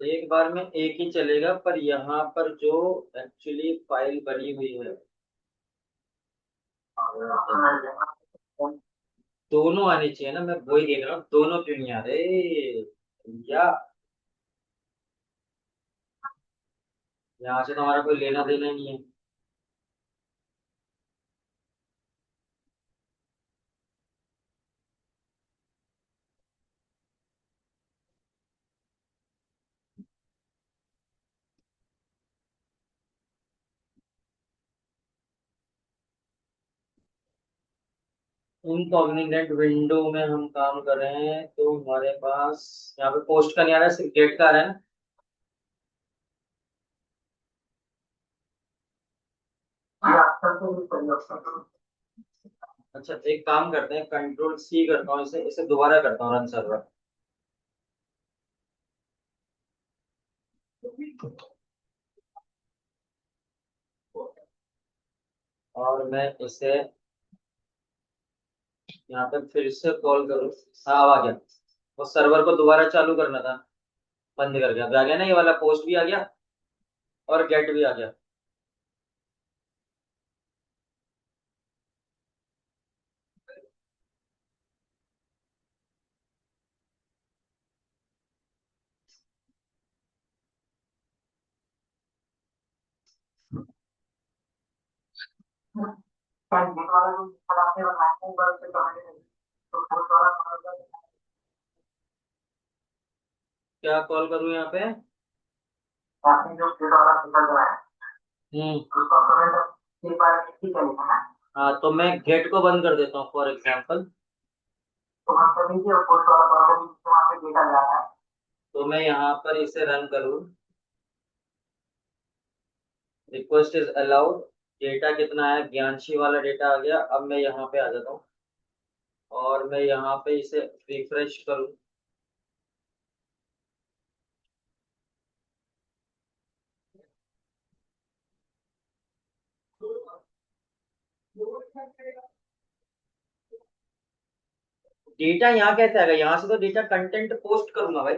A: एक बार में एक ही चलेगा, पर यहाँ पर जो एक्चुअली फाइल बनी हुई है दोनों आनी चाहिए ना, मैं वही देख रहा हूँ दोनों क्यों नहीं आ रहे। या यहाँ से तो हमारा कोई लेना देना ही नहीं है। इनकॉग्निजेंट विंडो में हम काम कर रहे हैं, तो हमारे पास यहाँ पे पोस्ट का नहीं आ रहा है, सिर्फ गेट का आ रहा है ना। अच्छा एक काम करते हैं, कंट्रोल सी करता हूँ, इसे इसे दोबारा करता हूँ रन सर्वर। और मैं इसे यहाँ पे फिर से कॉल करूँ। हाँ अब आ गया। वो सर्वर को दोबारा चालू करना था, बंद कर गया, आ गया ना, ये वाला पोस्ट भी आ गया और गेट भी आ गया। क्या कॉल करूँ यहाँ पे? हम्म, हाँ तो मैं गेट को बंद कर देता हूँ फॉर एग्जाम्पल। तो मैं यहाँ पर इसे रन करूँ, रिक्वेस्ट इज अलाउड, डेटा कितना है, ज्ञानशी वाला डेटा आ गया। अब मैं यहाँ पे आ जाता हूँ और मैं यहाँ पे इसे रिफ्रेश करूँ। डेटा यहाँ कैसे आएगा? यहाँ से तो डेटा कंटेंट पोस्ट करूंगा भाई।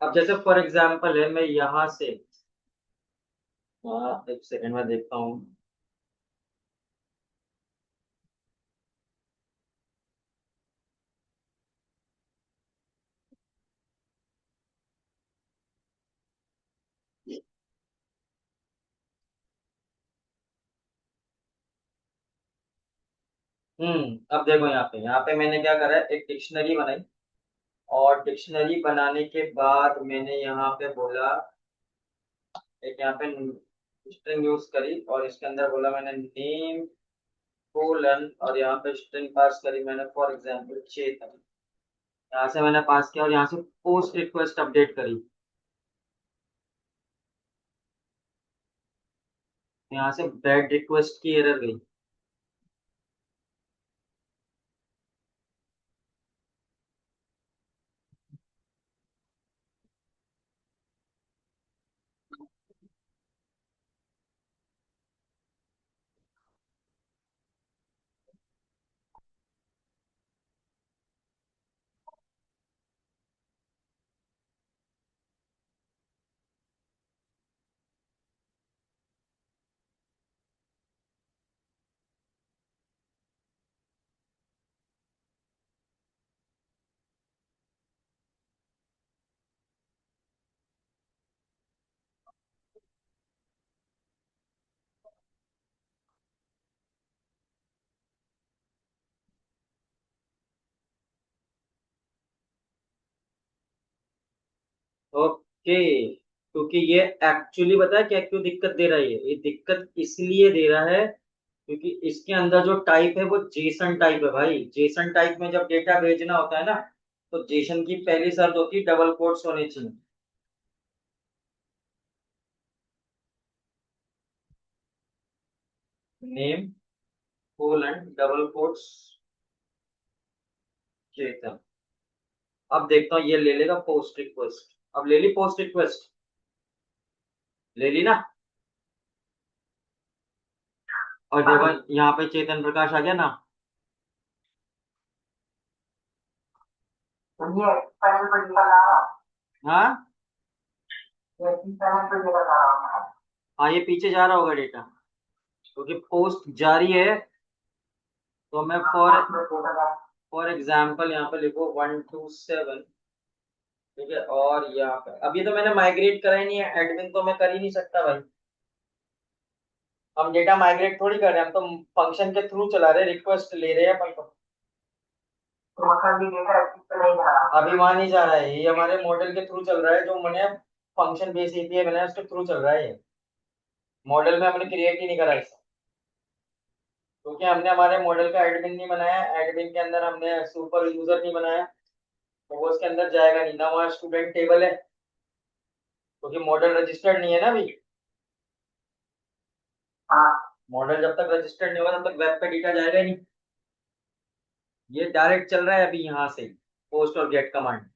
A: अब जैसे फॉर एग्जाम्पल है, मैं यहाँ से एक सेकंड में देखता हूँ। अब देखो यहाँ पे मैंने क्या करा है, एक डिक्शनरी बनाई। और डिक्शनरी बनाने के बाद मैंने यहाँ पे बोला, एक यहाँ पे स्ट्रिंग यूज करी और इसके अंदर बोला मैंने नेम कोलन, और यहाँ पे स्ट्रिंग पास करी मैंने फॉर एग्जाम्पल चेतन। यहाँ से मैंने पास किया और यहाँ से पोस्ट रिक्वेस्ट अपडेट करी। यहाँ से बैड रिक्वेस्ट की एरर गई। ओके, क्योंकि ये एक्चुअली पता है क्या क्यों दिक्कत दे रहा है, ये दिक्कत इसलिए दे रहा है क्योंकि इसके अंदर जो टाइप है वो जेसन टाइप है भाई। जेसन टाइप में जब डेटा भेजना होता है ना, तो जेसन की पहली शर्त होती है डबल कोट्स होने चाहिए। नेम कोलन डबल कोट्स चेतन। अब देखता हूँ ये ले लेगा पोस्ट रिक्वेस्ट। अब ले ली पोस्ट रिक्वेस्ट, ले ली ना। और
B: हाँ
A: देखो
B: जी।
A: यहाँ पे चेतन प्रकाश आ गया ना।
B: तो ये पैनल पर लिखा जा रहा है,
A: हाँ
B: ये इस पैनल पर लिखा जा रहा है।
A: हाँ, ये पीछे जा रहा होगा डेटा क्योंकि पोस्ट जारी है। तो मैं
B: हाँ,
A: फॉर
B: उसमें देखा जा रहा है।
A: फॉर एग्जाम्पल यहाँ पे लिखो 127। ठीक है, और यहाँ पे अभी तो मैंने माइग्रेट करा ही नहीं है, एडमिन तो मैं कर ही नहीं सकता भाई। हम डेटा माइग्रेट थोड़ी कर रहे हैं, हम तो फंक्शन के थ्रू चला रहे हैं, रिक्वेस्ट ले रहे हैं अपन तो।
B: तो मतलब ये डेटा इस पे नहीं जा रहा।
A: अभी वहां नहीं जा रहा है, ये हमारे मॉडल के थ्रू चल रहा है, जो मैंने फंक्शन बेस एपीआई बनाया उसके थ्रू चल रहा है ये। मॉडल में हमने क्रिएट ही नहीं करा इसे, क्योंकि हमने हमारे मॉडल का एडमिन नहीं बनाया, एडमिन के अंदर हमने सुपर यूजर नहीं बनाया, तो वो उसके अंदर जाएगा नहीं ना। वहाँ स्टूडेंट टेबल है क्योंकि मॉडल रजिस्टर्ड नहीं है ना अभी।
B: हाँ
A: मॉडल जब तक रजिस्टर्ड नहीं होगा तब तक वेब पे डेटा जाएगा ही नहीं। ये डायरेक्ट चल रहा है अभी यहाँ से, पोस्ट और गेट कमांड।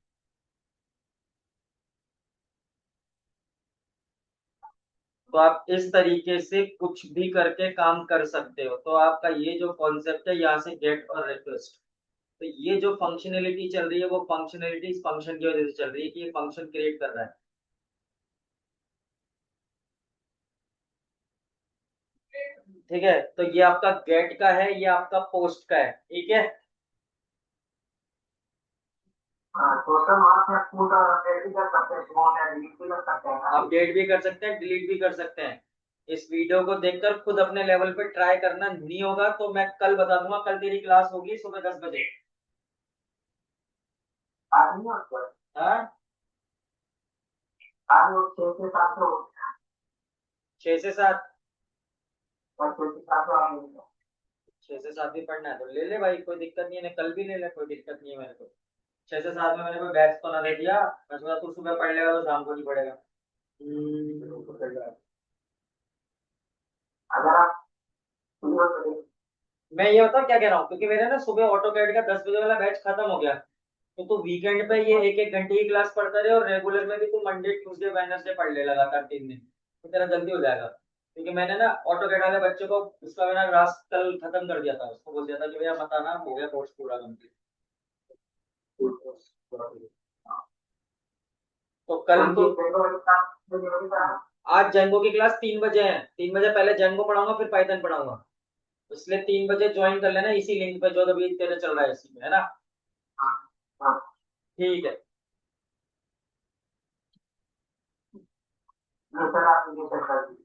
A: तो आप इस तरीके से कुछ भी करके काम कर सकते हो। तो आपका ये जो कॉन्सेप्ट है यहाँ से गेट और रिक्वेस्ट, तो ये जो फंक्शनैलिटी चल रही है वो फंक्शनैलिटी इस फंक्शन की वजह से चल रही है कि ये फंक्शन क्रिएट कर रहा है। ठीक है, तो ये आपका गेट का है, ये आपका पोस्ट का है। ठीक है,
B: हाँ, टोटल मार्क्स में फुट और अपडेट भी कर सकते हैं, स्मॉल या डिलीट भी कर सकते हैं ना।
A: अपडेट भी कर सकते हैं, डिलीट भी कर सकते हैं। इस वीडियो को देखकर खुद अपने लेवल पे ट्राई करना, नहीं होगा तो मैं कल बता दूंगा। कल तेरी क्लास होगी सुबह 10 बजे।
B: आज नहीं होता,
A: हाँ,
B: आज वो 6 से 7 हो,
A: 6 से 7।
B: और 6 से 7 आ गई।
A: 6 से 7 भी पढ़ना है तो ले ले भाई, कोई दिक्कत नहीं है, कल भी ले ले, कोई दिक्कत नहीं है मेरे को। 6 से 7 में मैंने कोई बैच तो ना दे दिया। मैं सोचा तू सुबह पढ़ लेगा तो शाम को नहीं पढ़ेगा।
B: अगर आप वीडियो को देख।
A: मैं ये बताऊँ क्या कह रहा हूँ, क्योंकि मेरा ना सुबह ऑटो कैड का 10 बजे वाला बैच खत्म हो गया। तो तू वीकेंड पे ये 1-1 घंटे की क्लास पढ़ता रहे, और रेगुलर में भी तू मंडे ट्यूसडे वेडनेसडे पढ़ ले लगातार 3 दिन, तो तेरा जल्दी हो जाएगा। क्योंकि मैंने ना ऑटो कैड वाले बच्चे को उसका मैंने क्लास कल खत्म कर दिया था, उसको बोल दिया था कि भैया मत आना, हो गया कोर्स पूरा कंप्लीट। तो कल
B: उनकी
A: तो
B: पेपर वाली क्लास जो जरूरी था।
A: आज जेंगो की क्लास 3 बजे है, 3 बजे पहले जेंगो पढ़ाऊंगा फिर पाइथन पढ़ाऊंगा। इसलिए 3 बजे ज्वाइन कर लेना इसी लिंक पे जो अभी तेरे चल रहा है इसी में, है ना।
B: हाँ हाँ,
A: ठीक है।
B: ये सर आप मुझे कर दीजिए।